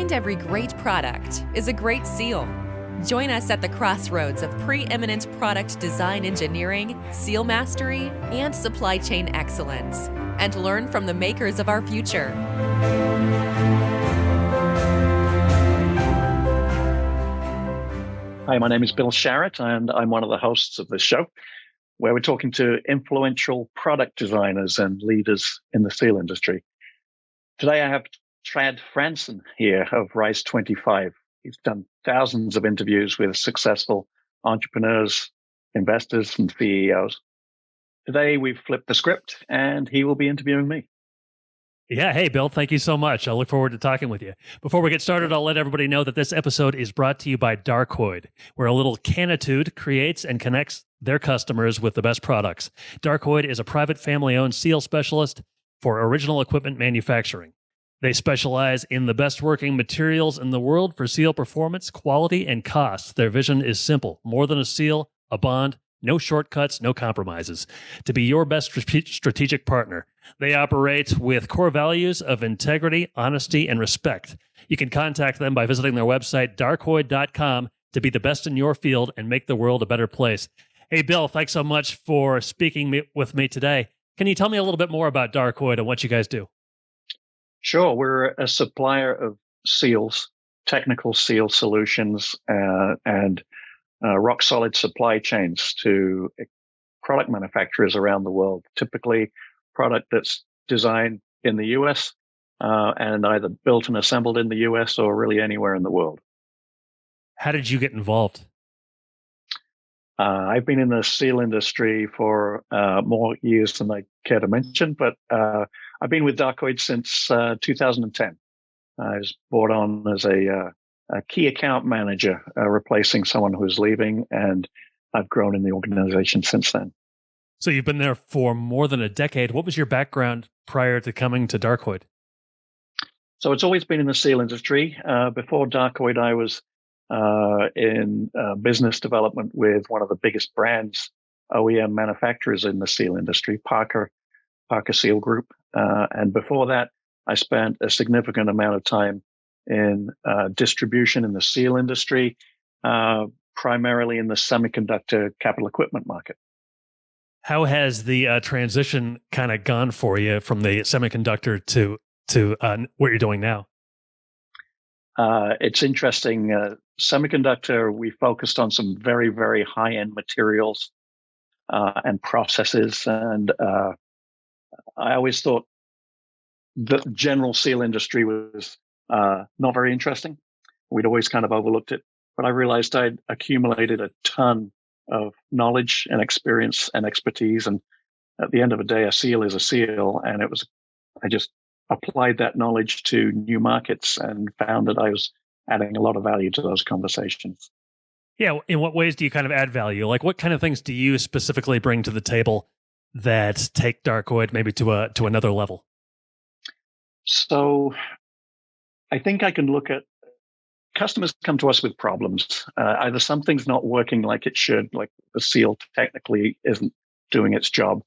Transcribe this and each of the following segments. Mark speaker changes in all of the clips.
Speaker 1: Behind every great product is a great seal. Join us at the crossroads of preeminent product design engineering, seal mastery, and supply chain excellence, and learn from the makers of our future.
Speaker 2: Hi, my name is Bill Sharratt, and I'm one of the hosts of this show, where we're talking to influential product designers and leaders in the seal industry. Today, I have Trad Franson here of Rise 25. He's done thousands of interviews with successful entrepreneurs, investors, and CEOs. Today, we've flipped the script, and he will be interviewing me.
Speaker 3: Yeah. Hey, Bill, thank you so much. I look forward to talking with you. Before we get started, I'll let everybody know that this episode is brought to you by Darcoid, where a little Canitude creates and connects their customers with the best products. Darcoid is a private family-owned seal specialist for original equipment manufacturing. They specialize in the best working materials in the world for seal performance, quality, and cost. Their vision is simple: more than a seal, a bond, no shortcuts, no compromises. To be your best strategic partner, they operate with core values of integrity, honesty, and respect. You can contact them by visiting their website, darcoid.com, to be the best in your field and make the world a better place. Hey, Bill, thanks so much for speaking with me today. Can you tell me a little bit more about Darcoid and what you guys do?
Speaker 2: Sure. We're a supplier of seals, technical seal solutions, and rock-solid supply chains to product manufacturers around the world, typically product that's designed in the U.S. And either built and assembled in the U.S. or really anywhere in the world.
Speaker 3: How did you get involved?
Speaker 2: I've been in the seal industry for more years than I care to mention, but I've been with Darcoid since 2010. I was brought on as a key account manager, replacing someone who was leaving, and I've grown in the organization since then.
Speaker 3: So you've been there for more than a decade. What was your background prior to coming to Darcoid?
Speaker 2: So it's always been in the seal industry. Before Darcoid, I was in business development with one of the biggest brands, OEM manufacturers in the seal industry, Parker Seal Group. And before that, I spent a significant amount of time in distribution in the seal industry, primarily in the semiconductor capital equipment market.
Speaker 3: How has the transition kind of gone for you from the semiconductor to what you're doing now?
Speaker 2: It's interesting. Semiconductor, we focused on some very, very high-end materials and processes. And I always thought the general seal industry was not very interesting. We'd always kind of overlooked it. But I realized I'd accumulated a ton of knowledge and experience and expertise. And at the end of the day, a seal is a seal. And I just applied that knowledge to new markets and found that I was adding a lot of value to those conversations.
Speaker 3: Yeah. In what ways do you kind of add value? Like, what kind of things do you specifically bring to the table that take Darcoid maybe to another level?
Speaker 2: So I think I can look at customers come to us with problems. Either something's not working like it should, like the seal technically isn't doing its job,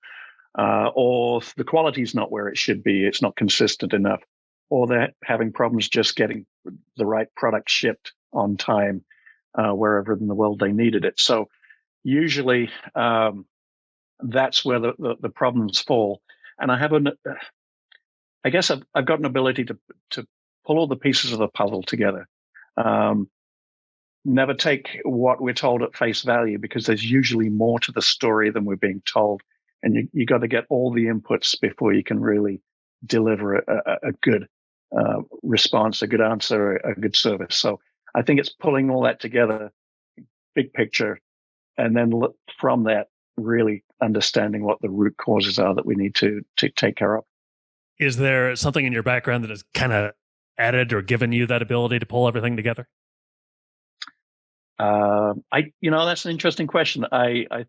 Speaker 2: or the quality's not where it should be. It's not consistent enough, or they're having problems just getting the right product shipped on time wherever in the world they needed it. So usually that's where the problems fall. And I guess I've got an ability to pull all the pieces of the puzzle together. Never take what we're told at face value, because there's usually more to the story than we're being told. And you got to get all the inputs before you can really deliver a good response, a good answer, a good service. So I think it's pulling all that together, big picture, and then from that, really understanding what the root causes are that we need to take care of.
Speaker 3: Is there something in your background that has kind of added or given you that ability to pull everything together?
Speaker 2: That's an interesting question. I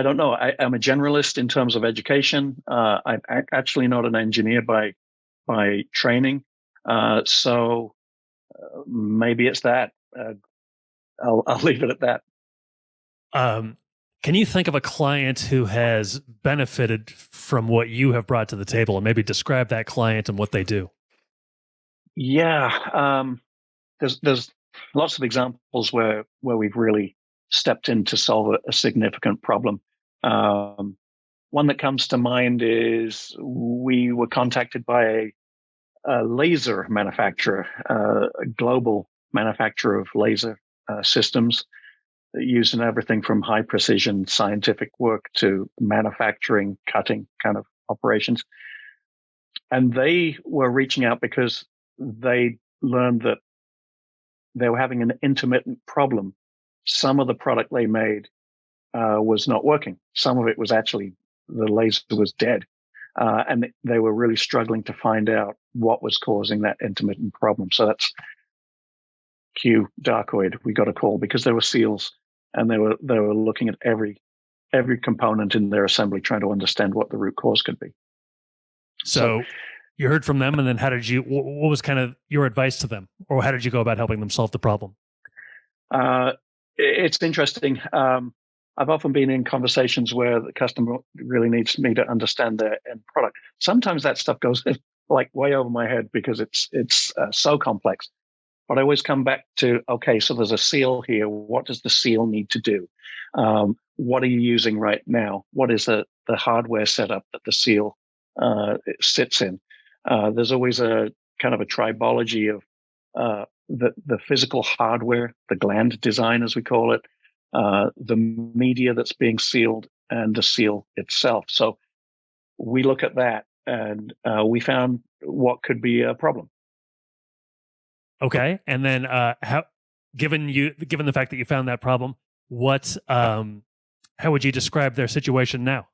Speaker 2: don't know. I'm a generalist in terms of education. I'm actually not an engineer by training. So maybe it's that. I'll leave it at that.
Speaker 3: Can you think of a client who has benefited from what you have brought to the table, and maybe describe that client and what they do?
Speaker 2: Yeah, there's lots of examples where we've really stepped in to solve a significant problem. Um, One that comes to mind is we were contacted by a laser manufacturer, a global manufacturer of laser systems that use in everything from high precision scientific work to manufacturing, cutting kind of operations. And they were reaching out because they learned that they were having an intermittent problem. Some of the product they made was not working. Some of it was actually the laser was dead. And they were really struggling to find out what was causing that intermittent problem. So that's cue Darcoid. We got a call because there were seals, and they were looking at every component in their assembly, trying to understand what the root cause could be.
Speaker 3: So you heard from them, and then what was kind of your advice to them, or how did you go about helping them solve the problem?
Speaker 2: It's interesting. I've often been in conversations where the customer really needs me to understand their end product. Sometimes that stuff goes like way over my head because it's so complex. But I always come back to, okay, so there's a seal here. What does the seal need to do? What are you using right now? What is the hardware setup that the seal sits in? There's always a kind of a tribology of the physical hardware, the gland design, as we call it, the media that's being sealed, and the seal itself. So we look at that, and we found what could be a problem.
Speaker 3: Okay, and then given the fact that you found that problem, how would you describe their situation now?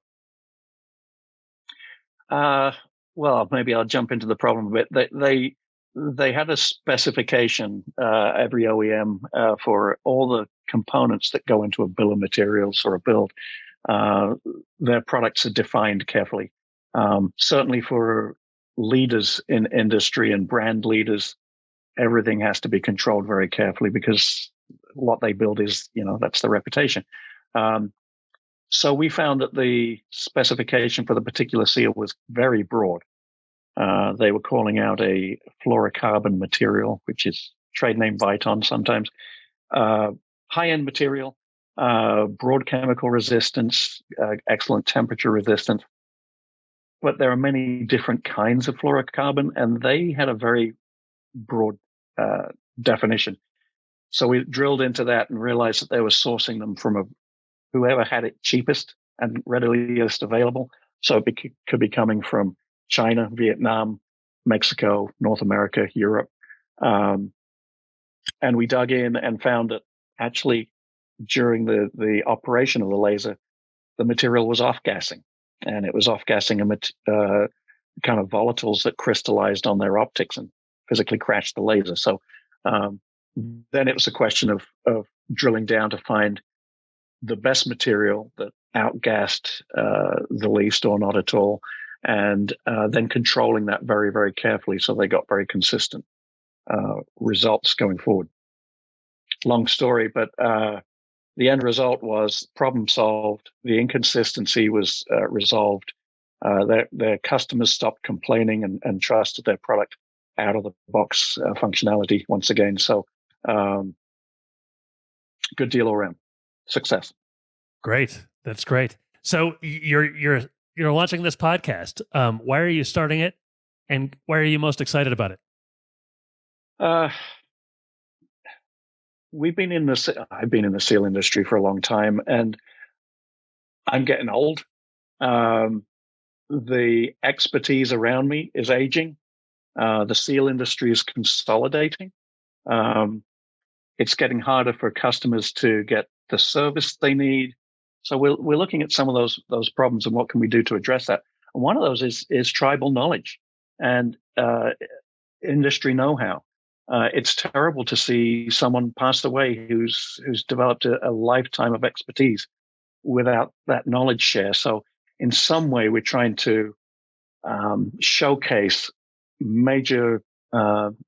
Speaker 2: Well, maybe I'll jump into the problem a bit. They had a specification, every OEM, for all the components that go into a bill of materials or a build. Their products are defined carefully. Certainly for leaders in industry and brand leaders, everything has to be controlled very carefully because what they build is, that's the reputation. So we found that the specification for the particular seal was very broad. They were calling out a fluorocarbon material, which is trade name Viton sometimes, high-end material, broad chemical resistance, excellent temperature resistance. But there are many different kinds of fluorocarbon, and they had a very broad definition. So we drilled into that and realized that they were sourcing them from whoever had it cheapest and readiliest available. So it could be coming from China, Vietnam, Mexico, North America, Europe. And we dug in and found that actually during the operation of the laser, the material was off-gassing. And it was off-gassing kind of volatiles that crystallized on their optics and physically crashed the laser. So then it was a question of drilling down to find the best material that outgassed the least or not at all, and then controlling that very, very carefully so they got very consistent results going forward. Long story, but the end result was problem solved. The inconsistency was resolved. Their customers stopped complaining and trusted their product out of the box functionality once again. So good deal all around. Success.
Speaker 3: Great. That's great. So you're launching this podcast. Why are you starting it, and why are you most excited about it?
Speaker 2: I've been in the seal industry for a long time, and I'm getting old. The expertise around me is aging. The seal industry is consolidating. It's getting harder for customers to get the service they need. So we're looking at some of those problems and what can we do to address that. And one of those is tribal knowledge and industry know-how. It's terrible to see someone pass away who's developed a lifetime of expertise without that knowledge share. So in some way, we're trying to showcase major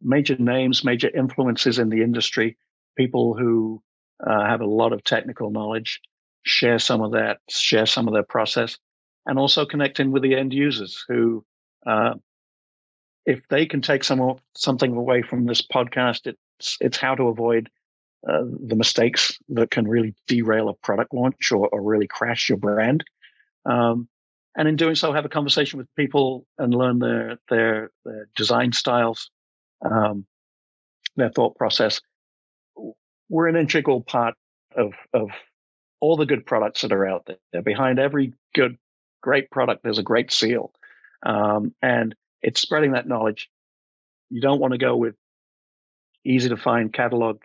Speaker 2: names, major influences in the industry, people who have a lot of technical knowledge, share some of their process, and also connecting with the end users who if they can take something away from this podcast, it's how to avoid the mistakes that can really derail a product launch or really crash your brand. And in doing so, have a conversation with people and learn their design styles, their thought process. We're an integral part of all the good products that are out there. Behind every great product, there's a great seal. And it's spreading that knowledge. You don't want to go with easy to find catalog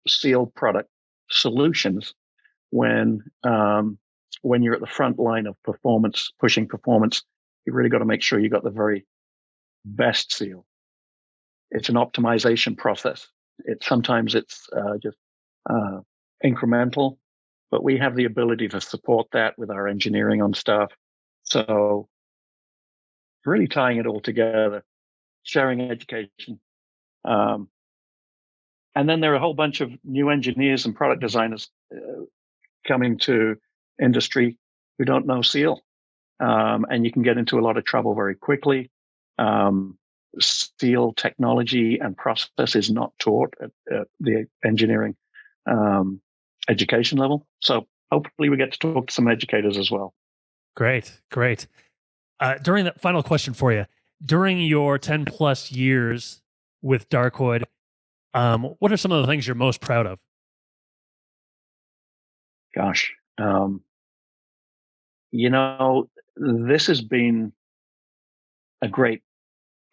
Speaker 2: seal product solutions when you're at the front line of performance, pushing performance. You really got to make sure you got the very best seal. It's an optimization process. Sometimes it's just incremental, but we have the ability to support that with our engineering on stuff. So really tying it all together, sharing education. And then there are a whole bunch of new engineers and product designers coming to industry who don't know seal. And you can get into a lot of trouble very quickly. Seal technology and process is not taught at the engineering education level. So hopefully we get to talk to some educators as well.
Speaker 3: Great. During that final question for you, during your 10 plus years with Darcoid, what are some of the things you're most proud of?
Speaker 2: Gosh, this has been a great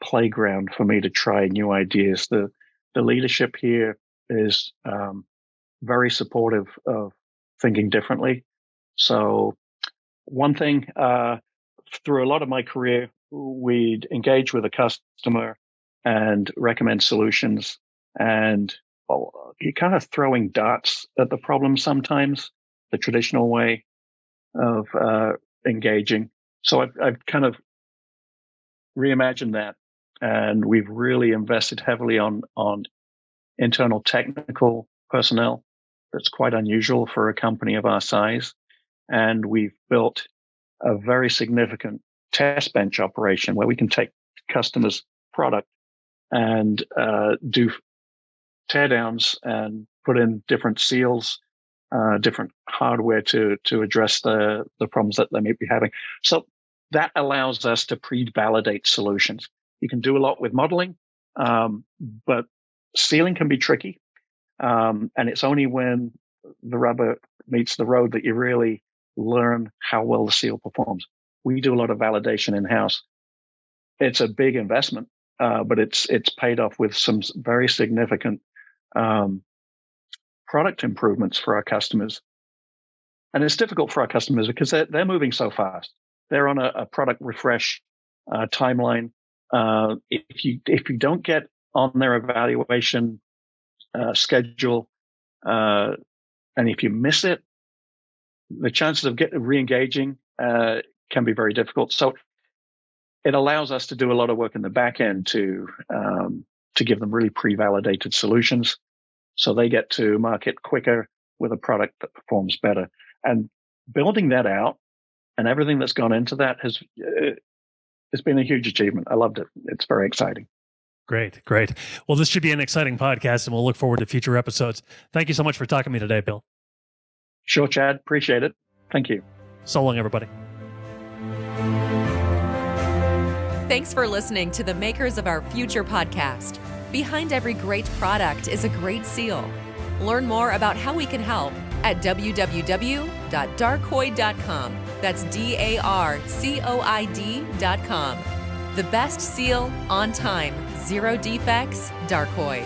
Speaker 2: playground for me to try new ideas. The leadership here is very supportive of thinking differently. So one thing, through a lot of my career, we'd engage with a customer and recommend solutions, and you're kind of throwing darts at the problem sometimes, the traditional way of engaging. So I've kind of reimagined that, and we've really invested heavily on internal technical personnel. That's quite unusual for a company of our size. And we've built a very significant test bench operation where we can take customers' product and do teardowns and put in different seals, different hardware to address the problems that they may be having. So that allows us to pre-validate solutions. You can do a lot with modeling, but sealing can be tricky. And it's only when the rubber meets the road that you really learn how well the seal performs. We do a lot of validation in-house. It's a big investment, but it's paid off with some very significant product improvements for our customers. And it's difficult for our customers because they're moving so fast. They're on a product refresh timeline. If you don't get on their evaluation schedule, and if you miss it, the chances of re-engaging can be very difficult. So it allows us to do a lot of work in the back end to give them really pre-validated solutions, so they get to market quicker with a product that performs better. And building that out and everything that's gone into that has been a huge achievement. I loved it. It's very exciting.
Speaker 3: Great. Well, this should be an exciting podcast, and we'll look forward to future episodes. Thank you so much for talking to me today, Bill.
Speaker 2: Sure, Chad. Appreciate it. Thank you.
Speaker 3: So long, everybody.
Speaker 1: Thanks for listening to the Makers of Our Future podcast. Behind every great product is a great seal. Learn more about how we can help at www.darcoid.com. That's DARCOID.com. The best seal, on time, zero defects, Darcoid.